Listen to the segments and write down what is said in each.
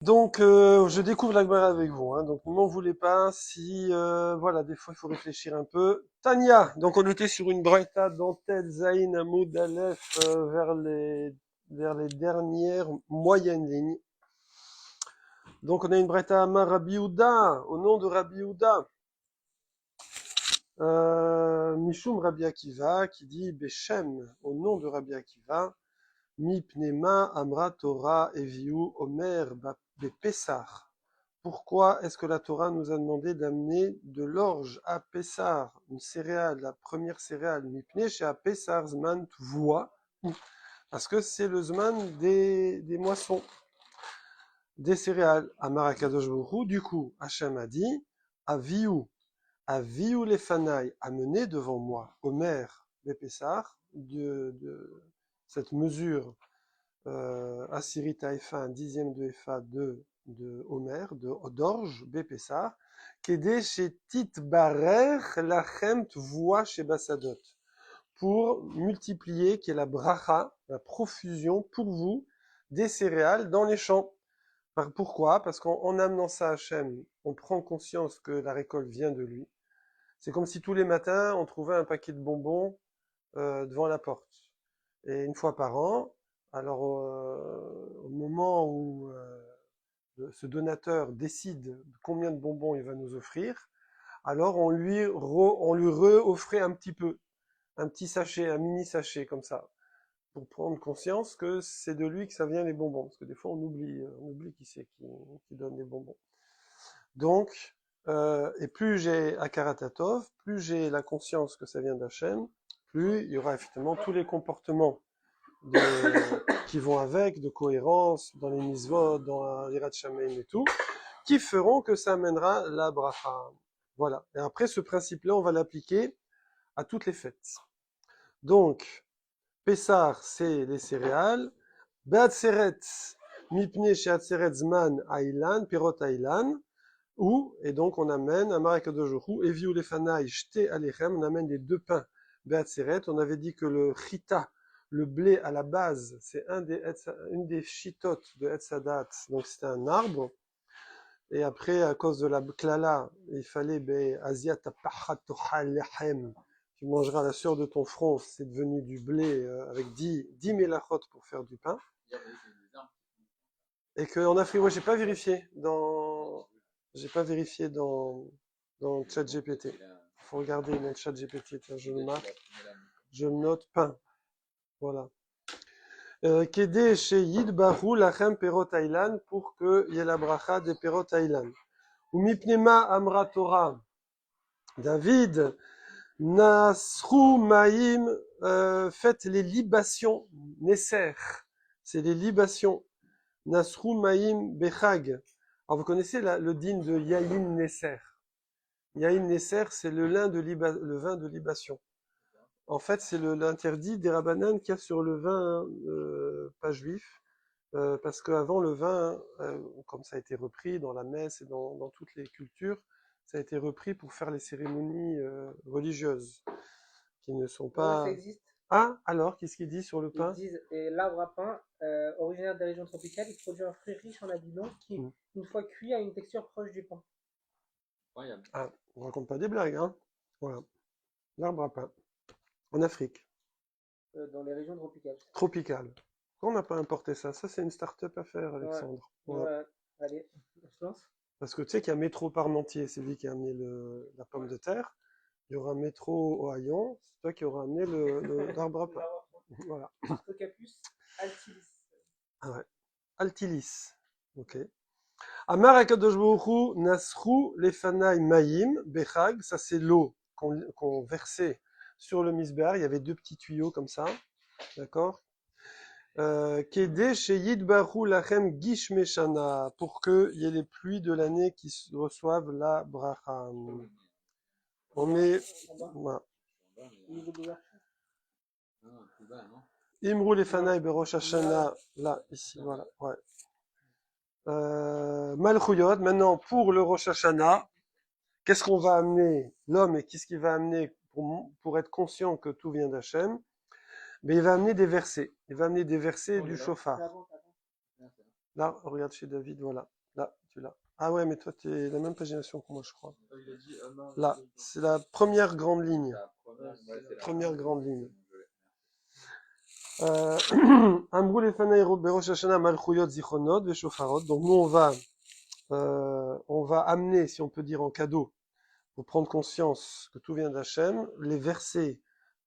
Donc, je découvre la Gemara avec vous, hein, donc ne m'en voulez pas si, voilà, des fois il faut réfléchir un peu. Tania, donc on était sur une braïta dans Tel Zayin Amoud Aleph vers les dernières moyennes lignes. Donc on a une braïta Amar Rabbi Yehuda, au nom de Rabbi Yehuda, Mishum Rabbi Akiva, qui dit Beshem, au nom de Rabbi Akiva, Mi Pnema Amra Torah Eviu Omer Bepessar. Pourquoi est-ce que la Torah nous a demandé d'amener de l'orge à Pessar, une céréale, la première céréale, Mipnei chez à Pessar Zman Tvua, parce que c'est le Zman des moissons, des céréales. Amar Akadosh Baruch Hu, du coup, Hachem a dit, Aviu Lefanai, amenez devant moi, Omer Bepessar, de cette mesure Asiri Taïfa, un dixième de Efa de Homer, d'orge, Bépessar, Kede chez Titbarer Lachem Tvoa chez Bassadot, pour multiplier, qui est la bracha, la profusion pour vous, des céréales dans les champs. Pourquoi? Parce qu'en amenant ça à Hachem, on prend conscience que la récolte vient de lui. C'est comme si tous les matins, on trouvait un paquet de bonbons devant la porte. Et une fois par an, alors au moment où ce donateur décide combien de bonbons il va nous offrir, alors on lui offrait un petit peu, un petit sachet, un mini sachet comme ça, pour prendre conscience que c'est de lui que ça vient les bonbons, parce que des fois on oublie qui c'est qui donne les bonbons. Donc, et plus j'ai Akaratatov, plus j'ai la conscience que ça vient d'Hachem, plus il y aura effectivement tous les comportements qui vont avec, de cohérence, dans les mitzvot, dans l'Irat Shamayim et tout, qui feront que ça amènera la bracha. Voilà. Et après, ce principe-là, on va l'appliquer à toutes les fêtes. Donc, Pessar, c'est les céréales. Be'atzeret, mipne she'atzeret zman ailan, pirot ailan. Et donc on amène, Amar Akadosh Baruch Hu, Eviu lefanai shte alechem, on amène les deux pains. Be'atzeret, on avait dit que le chita, le blé à la base, c'est une des chitotes de Etzadat, donc c'était un arbre. Et après, à cause de la klala, il fallait Asiat lechem, tu mangeras la sueur de ton front, c'est devenu du blé avec 10 mélachot pour faire du pain. Et qu'en Afrique, moi j'ai pas vérifié dans ChatGPT. Il faut regarder dans ChatGPT, tiens, je le marque, je le note pain. Voilà. Kede chez Yidbahu lachem perot ailan, pour qu'il y ait la bracha des perot ailan. Ou mipnema amra Torah. David, nasru maim, faites les libations, nesser. C'est les libations. Nasru maim bechag. Alors vous connaissez le din de Yaïn Nesser. Yaïn Nesser, c'est le vin de libation. En fait, c'est l'interdit des Rabbanan qu'il y a sur le vin pas juif, parce qu'avant le vin, comme ça a été repris dans la messe et dans toutes les cultures, ça a été repris pour faire les cérémonies religieuses, qui ne sont pas... Ça existe. Ah, alors, qu'est-ce qu'il dit sur le pain? Ils disent l'arbre à pain, originaire des régions tropicales, il produit un fruit riche en amidon qui, une fois cuit, a une texture proche du pain. Incroyable. Ah, on raconte pas des blagues, hein. Voilà. L'arbre à pain. En Afrique. Dans les régions tropicales. Tropicales. Pourquoi on n'a pas importé ça? Ça, c'est une start-up à faire, Alexandre. Ouais. Allez, on se lance. Parce que tu sais qu'il y a Métro Parmentier, c'est lui qui a amené la pomme de terre. Il y aura Métro au Haillon, c'est toi qui auras amené l'arbre à pain. Voilà. Artocapus altilis. Ah ouais. Altilis. Ok. Amar Akadosh Baruch Hu Nasru Lefanai Mayim Bechag, ça c'est l'eau qu'on versait sur le misbéar. Il y avait deux petits tuyaux comme ça, d'accord. Kede chez Yidbaru Lachem Gish Meshana, pour qu'il y ait les pluies de l'année qui reçoivent la bracha. On met. Voilà. Imru Lefanai Berosh Hashana, là, ici, voilà. Ouais. Malchuyot, maintenant pour le Rosh Hashanah, qu'est-ce qu'on va amener? L'homme, et qu'est-ce qu'il va amener pour être conscient que tout vient d'Hachem? Mais il va amener des versets. Il va amener des versets du shofar. Là, regarde chez David, voilà. Là, tu l'as. Ah ouais, mais toi, tu es la même pagination que moi, je crois. Là, c'est la première grande ligne. Première grande ligne. Amrou lefanei berosh Hashana malchuyot zichronot veshofarot. Donc nous, on va amener, si on peut dire en cadeau, pour prendre conscience que tout vient d'Hachem, les versets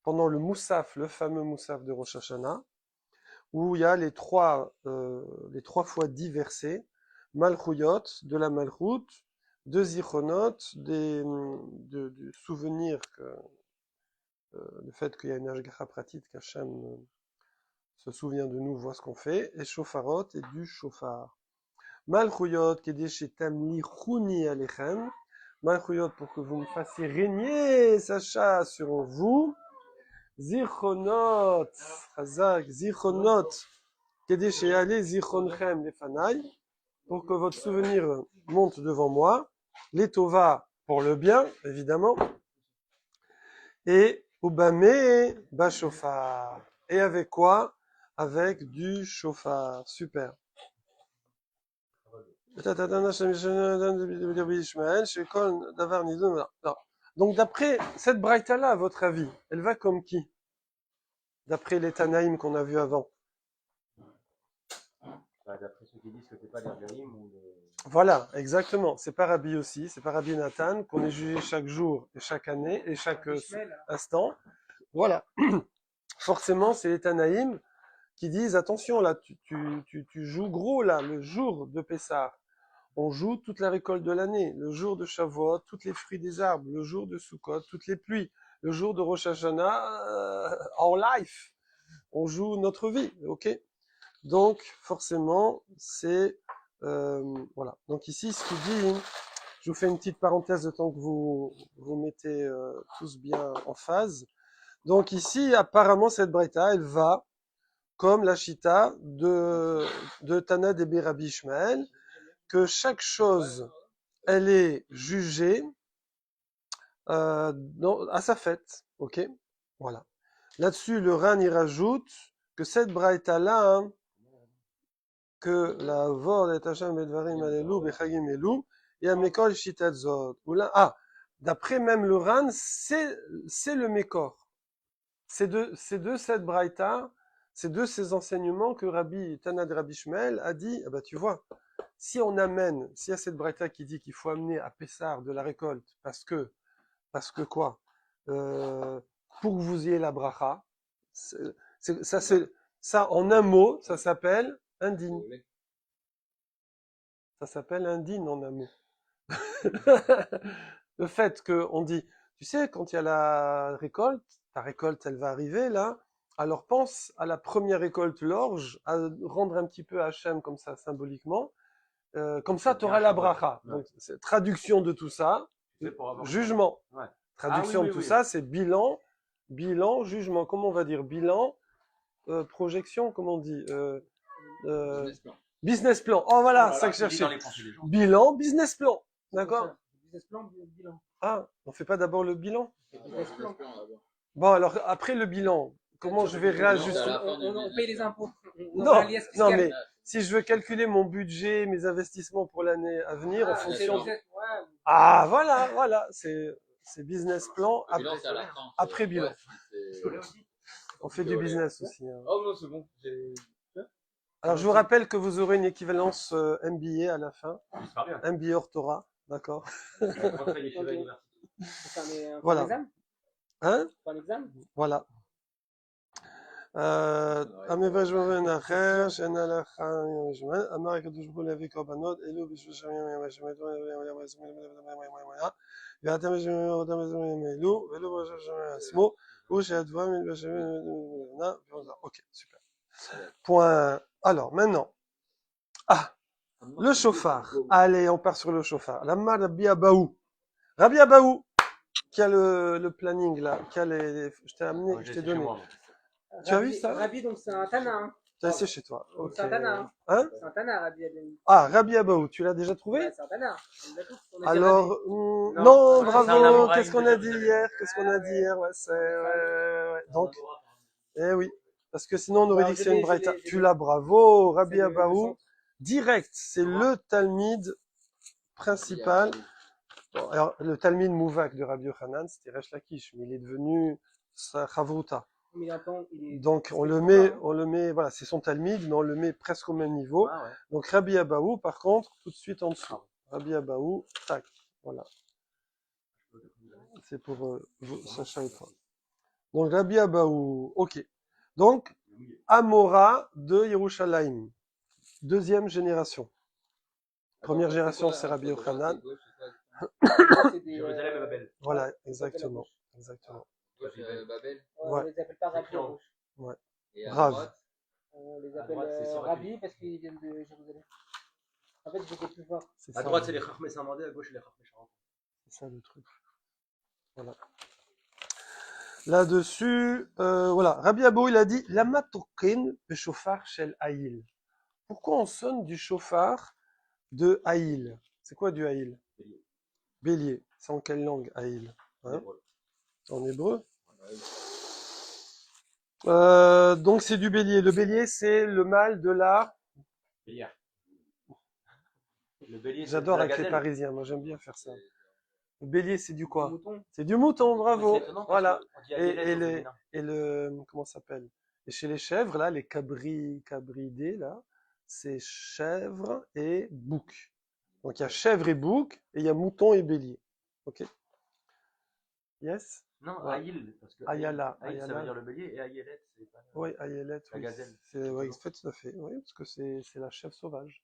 pendant le Moussaf, le fameux Moussaf de Rosh Hashanah, où il y a les trois fois 10 versets, Malchuyot, de la Malchut, de Zichronot, du souvenir que le fait qu'il y a une Ashgacha pratique, qu'Hachem se souvient de nous, voit ce qu'on fait, et Shofarot, et du Shofar. Malchuyot, Kedeshetam lichuni alechem, Malchuyot, pour que vous me fassiez régner, Sacha, sur vous, Zichronot, Chazak, Zichronot, Kedesheale Zichronchem lefanai, pour que votre souvenir monte devant moi, les Tova pour le bien, évidemment, et Ubame Bashofar. Et avec quoi? Avec du chauffard. Super. Donc d'après cette braïta-là, à votre avis, elle va comme qui? D'après les Tanaïm qu'on a vu avant. D'après ceux qui disent que c'est pas les Regalim ou les... Voilà, exactement. C'est pas Rabbi aussi, c'est pas Rabbi Nathan qu'on est jugé chaque jour et chaque année et chaque instant. Voilà. Forcément, c'est les Tanaïm qui disent attention là, tu joues gros là, le jour de Pessah. On joue toute la récolte de l'année, le jour de Shavuot, tous les fruits des arbres, le jour de Sukkot, toutes les pluies, le jour de Rosh Hashanah, en life. On joue notre vie, ok? Donc, forcément, c'est... voilà. Donc ici, ce qu'il dit, je vous fais une petite parenthèse de temps que vous mettez tous bien en phase. Donc ici, apparemment, cette braïta, elle va comme la chita de Tana de Rabbi Ishmael, que chaque chose, elle est jugée à sa fête, ok? Voilà. Là-dessus, le Ran y rajoute que cette braïta-là, hein, que la vord et Hashem bedvarim alelu bechagim elu et amekol shitat zot. D'après même le Ran, c'est le mekor. C'est de cette braïta, c'est de ces enseignements que Rabbi Tana de Rabbi Shmuel a dit. Ah bah tu vois, si on amène, s'il y a cette braïta qui dit qu'il faut amener à Pessar de la récolte, parce que quoi, pour que vous ayez la bracha, ça en un mot, ça s'appelle indigne. Ça s'appelle indigne en un mot. Le fait qu'on dit, tu sais, quand il y a la récolte, ta récolte, elle va arriver là, alors pense à la première récolte, l'orge, à rendre un petit peu à Hachem comme ça, symboliquement, comme ça, tu auras la bracha. Ouais. Donc, traduction de tout ça, jugement. Ouais. Traduction de tout ça, c'est bilan, jugement. Comment on va dire? Bilan, projection, comment on dit? Business plan. Business plan. Oh voilà, c'est ça que je cherchais. Bilan, business plan. D'accord? Business plan, bilan. Ah, on fait pas d'abord le bilan? Business plan. Bon, alors après le bilan, comment je vais réajuster? On paye les impôts. Non, mais si je veux calculer mon budget, mes investissements pour l'année à venir en fonction. Ah, voilà, c'est business plan après bilan. On fait du business aussi. Hein. Oh non, c'est bon. Alors, je vous rappelle que vous aurez une équivalence MBA à la fin. MBA hors Torah, d'accord? Voilà. Hein? Voilà. Ok, super. Point. Alors, maintenant. Le chauffard. Allez, on part sur le chauffard. La Rabbi Abaou. Rabbi Abaou, qui a le planning là, qui a je t'ai amené, je t'ai donné. Tu as vu ça? Rabbi, donc c'est un Tana. Hein. Tu as essayé chez toi. Okay. C'est un Tana. Hein? C'est un Tana, Rabbi Abaou. Ah, Rabbi Abaou, tu l'as déjà trouvé? Ouais, c'est un Tana. Alors, non, bravo. Qu'est-ce qu'on a dit hier? Ouais, ouais. Donc, eh oui. Parce que sinon, on aurait dit que c'est une braïta. Tu l'as, bravo, Rabbi Abaou. direct, c'est le Talmid principal. Bon, alors, le Talmid Mouvak de Rabbi Yochanan, c'était Resh Lakish, mais il est devenu sa Chavruta. Mais il est Donc on le met, voilà, c'est son Talmid, mais on le met presque au même niveau. Ah ouais. Donc Rabbi Abaou, par contre, tout de suite en dessous. Rabbi Abaou, tac, voilà. C'est pour Sacha et toi. Donc Rabbi Abaou, ok. Donc Amora de Yerushalayim, deuxième génération. Première génération, c'est Rabbi Yochanan. Jérusalem et Babel. Voilà, exactement. Exactement. Gauche, Babel. Ouais. On les appelle pas Rabbi à gauche. Ouais. Et à Rav. droite, On les À appelle droite, c'est Siracusa. Rabbi parce qu'ils viennent de Jérusalem. En fait, j'étais plus fort. C'est À ça, droite, c'est les Chachmé Saint-Mandé, à gauche, c'est les Chachmé Charenton. c'est ça le truc. Voilà. Là-dessus, voilà. Rabbi Abou, il a dit, Lama tokin beshofar shel Haïl. Pourquoi on sonne du chauffard de Haïl? C'est quoi du Haïl? Bélier. Bélier. C'est en quelle langue, Haïl? Hein? Hébreu. En hébreu? Donc c'est du bélier. Le bélier, c'est le mâle de la... Bélier. Le bélier, c'est J'adore de la avec les gazelle. Parisiens, moi j'aime bien faire ça. Le bélier, c'est du quoi? Mouton. C'est du mouton, bravo. C'est étonnant parce Voilà. qu'on dit Aguilette au les, féminin. et le, comment ça s'appelle? Et chez les chèvres, là, les cabridés, là, c'est chèvre et bouc. Donc il y a chèvre et bouc, et il y a mouton et bélier. Ok? Yes? Non, Ouais. Aïl, parce que Ayala, Aïl, ça Ayala. veut dire le bélier, et Aïelet, c'est pas... Oui, Ayelet, La oui. gazelle. C'est, ouais, fait, tout à fait. Oui, parce que c'est la chèvre sauvage.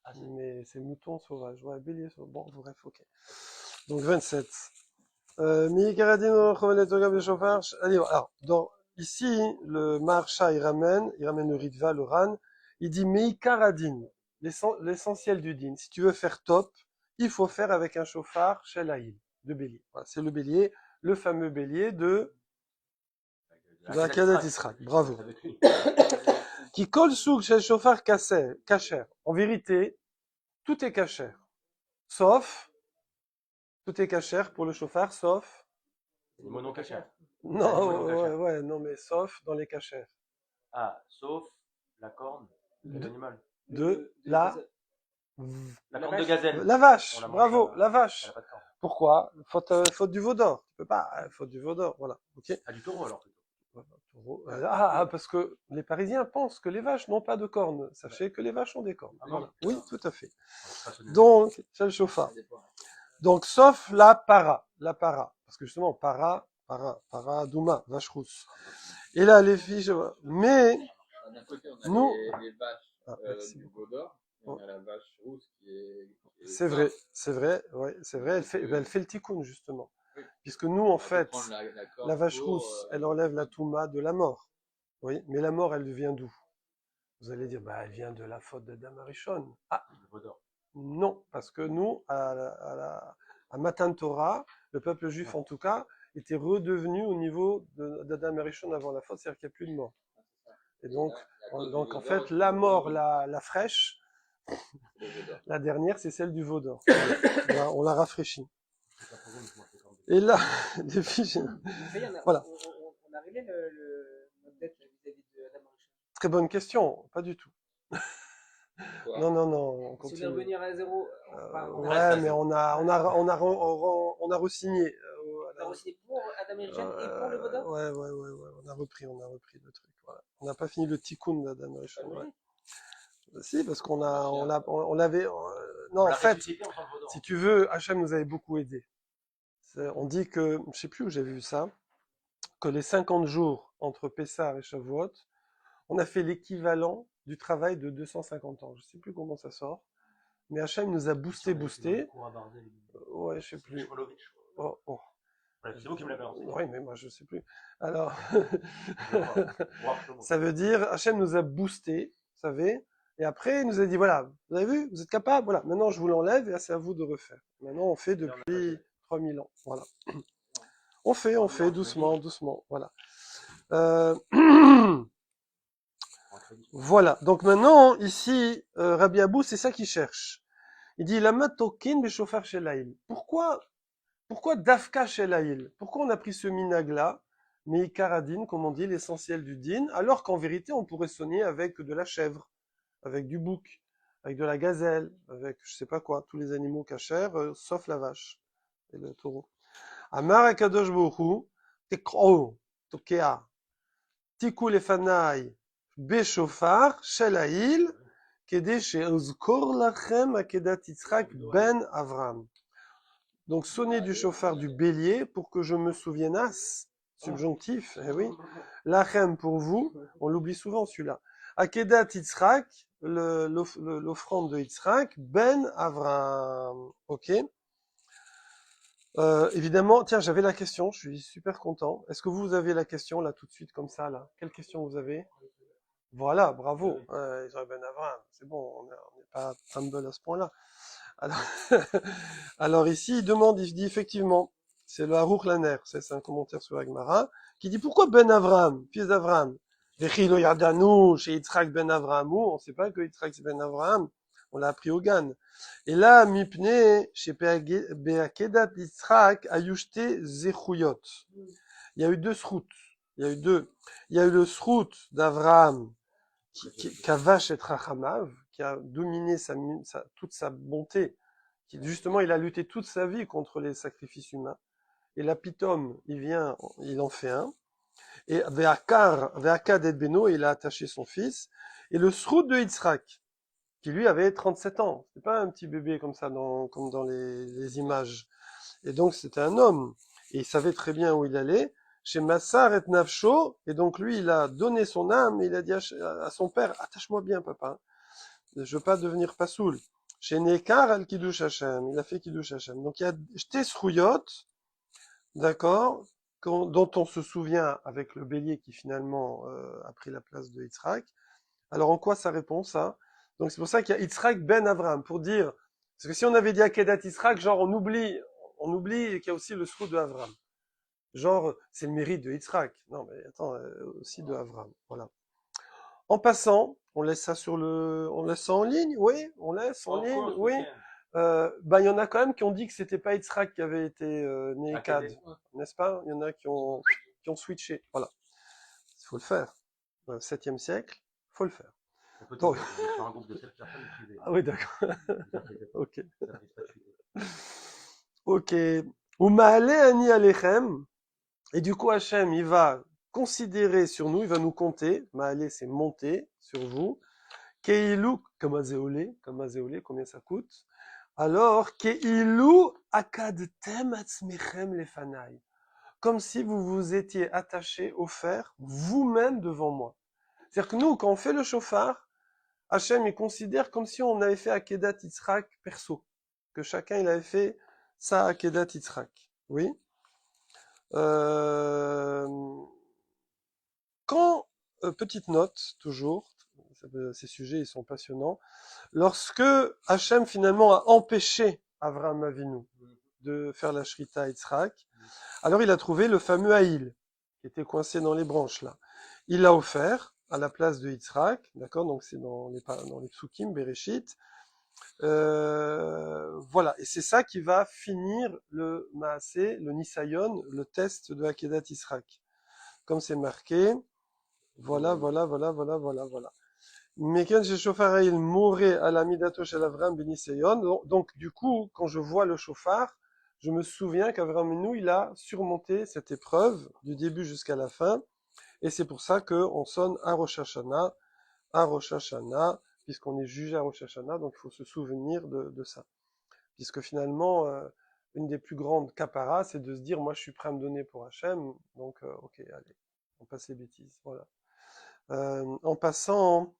Ah, c'est... Mais c'est mouton sauvage. Ouais, bélier sauvage. Bon, bref, ok. Donc 27. Mi Karadin Chovelet Ogam Chauffard. Allez, alors, ici, le Maharsha, il ramène le Ritva, le Ran. Il dit Mi Karadin, l'essentiel du din. Si tu veux faire top, il faut faire avec un chauffard chez l'Aïl, de bélier. Voilà, c'est le bélier, le fameux bélier de la Kadet Israël. Bravo. Qui colle sous chez le chauffard kasher. En vérité, tout est kasher. Sauf, tout est kasher pour le chauffard, sauf, Le mot non caché. non, kasher. ouais, non, mais sauf dans les cachers. Ah, sauf la corne de De- l'animal. La La corne de gazelle. La vache, On la mange bravo, pas, la elle vache. a pas de corne. Pourquoi? Faute du veau d'or. Tu peux pas, faute du veau d'or, voilà. Ok. Ah, du taureau alors plutôt. Parce que les Parisiens pensent que les vaches n'ont pas de cornes. Sachez que les vaches ont des cornes. Ah bon? Voilà. Oui, tout à fait. Donc, Donc, c'est le chauffard. Donc, sauf la para. Parce que justement, para douma, vache rousse. Et là, les filles, mais, D'un côté, on a nous, les vaches merci du beaucoup. veau d'or, et on a la vache rousse qui est C'est vrai, ouais, c'est vrai, elle fait le tikkun, justement. Oui. Puisque nous, en faut fait, prendre la corde la vache pour, rousse, elle enlève la touma de la mort. Oui, mais la mort, elle vient d'où? Vous allez dire, bah, elle vient de la faute d'Adam Arishon. Ah, le veau d'or. non, parce que nous, à Matan Torah, le peuple juif, en tout cas, était redevenu au niveau d'Adam Arishon avant la faute, c'est-à-dire qu'il n'y a plus de mort. Et donc, en fait, la mort, la fraîche, la dernière, c'est celle du veau d'or. On l'a rafraîchie. Et là, les filles, voilà. On a réglé notre dette vis-à-vis de Adam Arishon. Très bonne question, pas du tout. Quoi? Non, on Si on veut continue. revenir à zéro, Ouais, mais on a re-signé. on a re-signé pour Adam Arishon et pour le veau d'or. Ouais, on a repris le truc. Voilà. On n'a pas fini le tikkun d'Adam Arishon. Ouais. Si, parce qu'on l'avait. Non, en fait, si tu veux, Hachem nous avait beaucoup aidé. On dit que, je sais plus où j'avais vu ça, que les 50 jours entre Pessah et Shavuot, on a fait l'équivalent du travail de 250 ans. Je sais plus comment ça sort, mais Hachem nous a boosté. Ouais, je sais plus. Oh. C'est vous qui me l'avez lancé. Oui, mais moi je sais plus. Alors, ça veut dire Hachem nous a boosté, vous savez, et après il nous a dit voilà, vous avez vu, vous êtes capable, voilà, maintenant je vous l'enlève et c'est à vous de refaire. Maintenant on fait depuis 3000 ans, voilà. On fait doucement, voilà. Voilà. Donc maintenant ici, Rabbi Abou, c'est ça qu'il cherche. Il dit Lama tokin beshofar shelaïl. Pourquoi Dafka Shelaïl? Pourquoi on a pris ce minag-là, mais Karadin, comme on dit, l'essentiel du din, alors qu'en vérité, on pourrait sonner avec de la chèvre, avec du bouc, avec de la gazelle, avec je sais pas quoi, tous les animaux cachers, sauf la vache et le taureau. Amar Akadosh Baruch Hu, Tekro, Tokea, Tiku Lefanai, Beshofar, Shelail, Kede She'uzkor Lachem Akedat Yitzhak ben Avram. Donc sonnez du chauffard du bélier pour que je me souviennasse, subjonctif, eh oui, Lachem pour vous, on l'oublie souvent celui-là. Akedat Yitzhak, l'offrande de Yitzhak, ben Avram. Ok. Évidemment, tiens, j'avais la question, je suis super content. Est-ce que vous avez la question là tout de suite comme ça là? Quelle question vous avez? Voilà, bravo. Israël Ben Avraham, c'est bon, on n'est pas humble à ce point-là. Alors, alors ici, il dit effectivement, c'est le Haruch Laner, c'est un commentaire sur Agmara, qui dit pourquoi Ben Avraham, fils d'Avraham? Vechilo Yardanu, chez Yitzhak Ben Avraham, on ne sait pas que Yitzhak c'est Ben Avraham, on l'a appris au Gan. Et là, Mipne, chez Beakedat Yitzhak, Ayushte Zechuyot. Il y a eu deux sroutes. Il y a eu le srout d'Avraham, Kavash et Rachamav, qui a dominé toute sa bonté, qui justement il a lutté toute sa vie contre les sacrifices humains. Et là, Pitom, il en fait un. Et Ve'akad et Beno, il a attaché son fils. Et le srout de Yitzhak, qui lui avait 37 ans. C'est pas un petit bébé comme ça, comme dans les images. Et donc c'était un homme. Et il savait très bien où il allait. Chez Massar et Nafsho, et donc lui, il a donné son âme, et il a dit à son père, attache-moi bien, papa. Je veux pas devenir pasoul. Chez Nekar al Kiddush Hashem, il a fait Kiddush Hashem. Donc il y a Shtesruyot, d'accord, dont on se souvient avec le bélier qui finalement a pris la place de Yitzhak. Alors en quoi ça répond ça? Donc c'est pour ça qu'il y a Yitzhak ben Avraham, pour dire, parce que si on avait dit Akedat Yitzhak, genre on oublie qu'il y a aussi le srout de Avraham. Genre, c'est le mérite de Yitzhak. Non, mais attends, aussi de Avraham. Voilà. En passant, on laisse ça en ligne? Oui, on laisse en ligne? Oui. Il y en a quand même qui ont dit que c'était pas Yitzhak qui avait été né Kad, n'est-ce pas? Il y en a qui ont switché. Voilà. Il faut le faire. Dans le 7e siècle, il faut le faire. On peut Donc... sur un groupe de 7 personnes privées. Ah oui, d'accord. Ok. Ok. Umaale ani alechem. Et du coup, Hachem, il va considérer sur nous, il va nous compter. Maale, c'est monter sur vous. Keilu, comme azéolé, combien ça coûte? Alors, Keilu akadtem atzmechem lefanai. Comme si vous vous étiez attaché au fer vous-même devant moi. C'est-à-dire que nous, quand on fait le chauffard, Hachem, il considère comme si on avait fait Akedat Yitzhak perso. Que chacun, il avait fait sa Akedat Yitzhak. Oui. Petite note, toujours, ces sujets, ils sont passionnants. Lorsque Hachem, finalement, a empêché Avraham Avinu de faire la Shrita Yitzhak, alors il a trouvé le fameux Haïl, qui était coincé dans les branches, là. Il l'a offert à la place de Yitzhak, d'accord, donc c'est dans les psukim, Bereshit. Voilà, et c'est ça qui va finir le Maasé, le Nisayon, le test de Akedat Yitzhak. Comme c'est marqué, voilà. Meken chez Shofar il mourait à la Midato chez Avram Benisayon. Donc, du coup, quand je vois le Shofar, je me souviens qu'Avram Avinu, il a surmonté cette épreuve du début jusqu'à la fin. Et c'est pour ça qu'on sonne à Rosh Hashanah, puisqu'on est jugé à Rosh Hashanah, donc il faut se souvenir de ça. Puisque finalement, une des plus grandes caparas, c'est de se dire, moi je suis prêt à me donner pour Hachem, donc ok, allez, on passe les bêtises, voilà. En passant,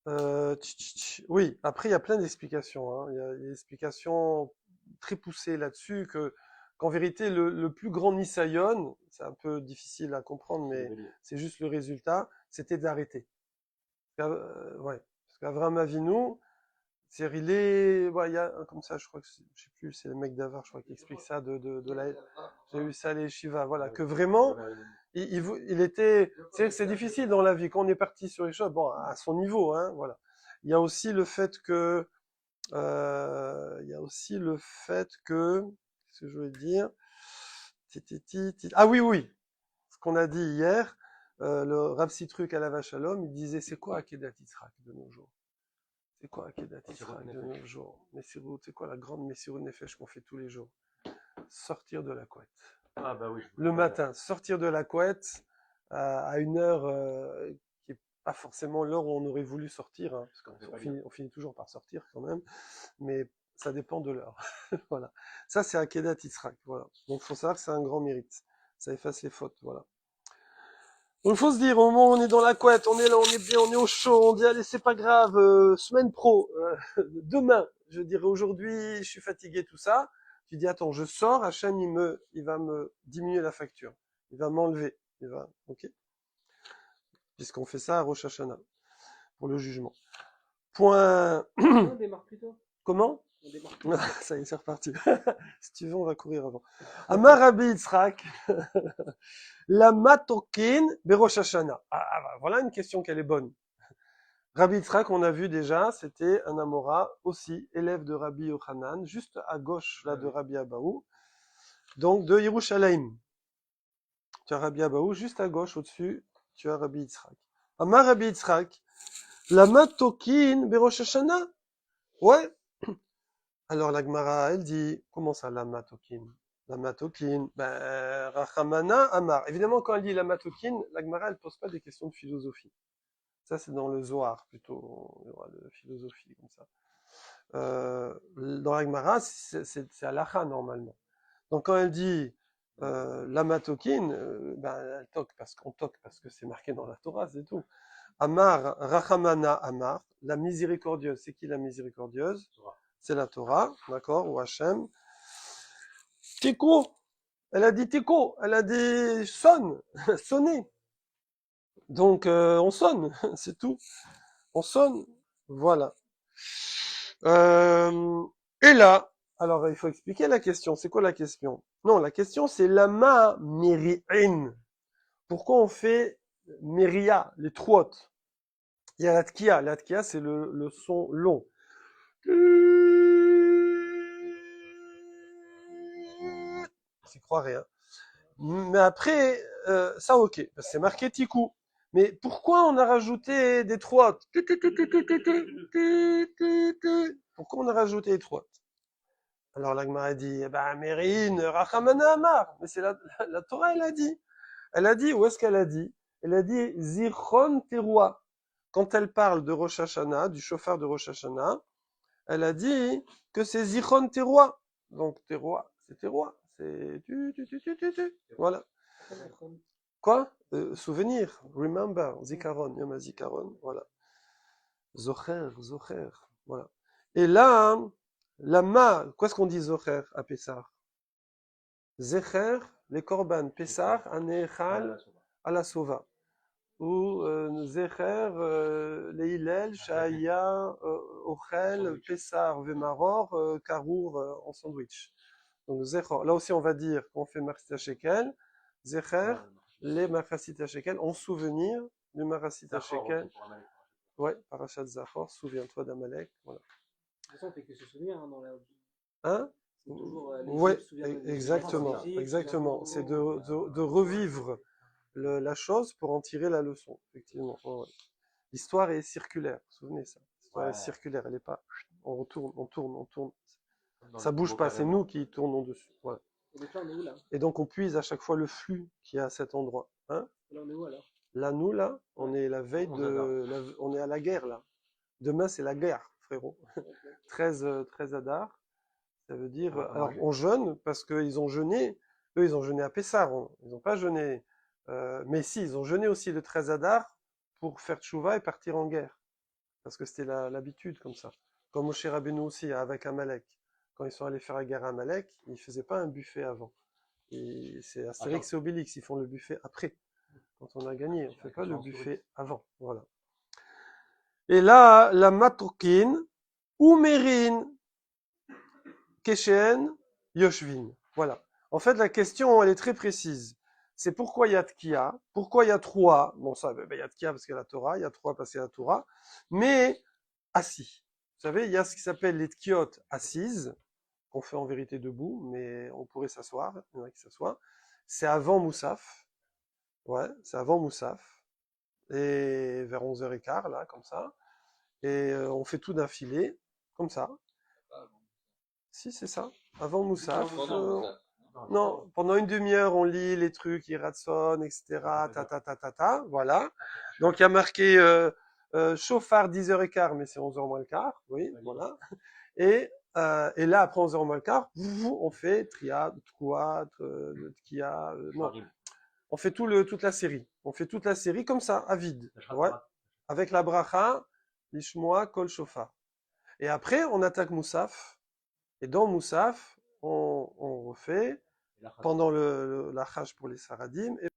oui, après il y a plein d'explications, hein. Il y a des explications très poussées là-dessus, qu'en vérité, le plus grand Nisayon, c'est un peu difficile à comprendre, mais c'est juste le résultat, c'était d'arrêter. Ouais, parce qu'Avraham Avinu, c'est-à-dire, il y a, comme ça, je crois que, je sais plus, c'est le mec d'Avar, je crois, qui explique ça j'ai eu ça à l'Eshiva, voilà, que vraiment, il était, c'est difficile dans la vie, quand on est parti sur les choses, bon, à son niveau, hein, voilà. Il y a aussi le fait que, qu'est-ce que je voulais dire? Ah oui, ce qu'on a dit hier, le Rav Sitruk à la Vache à l'homme, il disait, c'est quoi Akedat Yitzhak de nos jours? C'est quoi Akedat Yitzhak de nos jours? Messirut, c'est quoi la grande Messirut Nefesh qu'on fait tous les jours? Sortir de la couette. Ah bah oui. Le matin, sortir de la couette à une heure qui n'est pas forcément l'heure où on aurait voulu sortir, hein, parce qu'on finit toujours par sortir quand même, mais ça dépend de l'heure. Voilà. Ça, c'est Akedat Yitzhak. Voilà. Donc, il faut savoir que c'est un grand mérite. Ça efface les fautes. Voilà. Donc, il faut se dire, au moment où on est dans la couette, on est là, on est bien, on est au chaud, on dit, allez, c'est pas grave, semaine pro, demain, je dirais aujourd'hui, je suis fatigué, tout ça. Tu dis, attends, je sors, Hachem, il va me diminuer la facture. Il va m'enlever. Ok? Puisqu'on fait ça à Rosh Hashanah, pour le jugement. Point. On démarre plus tôt. Comment? On démarre plus tôt. Ça y est, c'est reparti. Si tu veux, on va courir avant. Amar Rabbi Yitzhak, la matokin berosh Hashanah. Voilà une question qu'elle est bonne. Rabbi Yitzhak, on a vu déjà, c'était un Amora aussi, élève de Rabbi Yochanan, juste à gauche là de Rabbi Abaou, donc de Yerushalayim. Tu as Rabbi Abaou, juste à gauche au-dessus, tu as Rabbi Yitzhak. Amar Rabbi Yitzhak, la matokin berosh Hashanah. Ouais. Alors la Gemara, elle dit, comment ça la matokin? La matokin, ben, Rachamana Amar. Évidemment, quand elle dit la matokin, la Gemara, elle pose pas des questions de philosophie. Ça, c'est dans le Zohar, plutôt, il y aura de philosophie, comme ça. Dans la Gemara, c'est halakha, normalement. Donc, quand elle dit la matokin, ben, elle toque parce que c'est marqué dans la Torah, c'est tout. Amar, Rachamana Amar, la miséricordieuse. C'est qui la miséricordieuse? C'est la Torah, d'accord, ou Hachem. Tiko, elle a dit Tiko, elle a dit sonne, sonner. Donc on sonne, c'est tout. On sonne, voilà. Et là, alors il faut expliquer la question. C'est quoi la question? Non, la question c'est lama méri'in. Pourquoi on fait méria, les trouottes? Il y a l'atkia. L'atkia, c'est le son long. J'y crois rien. Mais après, ça ok, c'est marqué tikou. Mais pourquoi on a rajouté des trouottes? Pourquoi on a rajouté des trouottes? Alors l'Agmara dit, bah Mérine, Rachamana Amar. Mais c'est la Torah, elle a dit. Elle a dit, où est-ce qu'elle a dit? Elle a dit Zichron Teroua. Quand elle parle de Rosh Hashanah, du chauffeur de Rosh Hashanah, elle a dit que c'est Zichron Teroua. Donc Teroua, c'est Teroua. C'est voilà. Quoi? Souvenir, remember, zikaron, yom zikaron, voilà. Zocher, voilà. Et là, qu'est-ce qu'on dit Zocher à Pessah? Zecher, les korban, Pessah, anechal, à la sova. Ou Zecher, les Hillel, Shaya, Ochel, Pessah, Vemaror, Karour en sandwich. Donc Zecher, là aussi on va dire qu'on fait Marsita Shekel, Zecher, les Marasita Shekel, en souvenir du Marasita Shekel. Ouais, Parashat Zachor, souviens-toi d'Amalek. Voilà. De toute façon, on fait que se souvenir hein, dans la. Hein? C'est toujours Ouais, exactement. C'est de revivre la chose pour en tirer la leçon, effectivement. Ouais. L'histoire est circulaire, vous vous souvenez ça? L'histoire est circulaire, elle est pas. On retourne. Ça bouge pas, c'est nous qui tournons dessus. Voilà. Et donc là, on est où là? Et donc on puise à chaque fois le flux qui est à cet endroit. Hein? Et là, on est où alors? Là, nous, là, on est la veille on est à la guerre, là. Demain, c'est la guerre, frérot. 13 Adar. Ça veut dire, alors on jeûne parce qu'ils ont jeûné, eux ils ont jeûné à Pessah, ils n'ont pas jeûné, mais si, ils ont jeûné aussi le 13 Adar pour faire tchouva et partir en guerre, parce que c'était l'habitude comme ça. Comme Moshe Rabbeinu aussi, avec Amalek. Quand ils sont allés faire la guerre à Amalek, ils ne faisaient pas un buffet avant. Et c'est Astérix et Obélix, ils font le buffet après. Quand on a gagné, on ne fait pas le buffet avant. Voilà. Et là, la matokin, ou mérine, Keshen, Yoshvin. Voilà. En fait, la question, elle est très précise. C'est pourquoi il y a Tkia, pourquoi il y a trois. Bon, ça, il y a Tkia parce qu'il y a la Torah, il y a trois parce qu'il y a la Torah, mais assis. Vous savez, il y a ce qui s'appelle les Tkiot assises, qu'on fait en vérité debout, mais on pourrait s'asseoir, il y en a qui s'assoient. C'est avant Moussaf. Ouais, c'est avant Moussaf. Et vers 11h15, là, comme ça. Et on fait tout d'affilée, comme ça. Ah, bon. Si, c'est ça. Avant Moussaf. Pendant ça. Non, pendant une demi-heure, on lit les trucs, Iratson, etc. Voilà. Donc, il y a marqué chauffard 10h15, mais c'est 11h moins le quart. Oui, voilà. Et là, après 11h moins le quart, on fait Triad, Tkoua, Tkia. Non, on fait toute la série. On fait toute la série comme ça, à vide. Ouais. Avec la bracha, l'ishmoa, kol shofar. Et après, on attaque Moussaf. Et dans Moussaf, on refait pendant la Hajj pour les Saradim.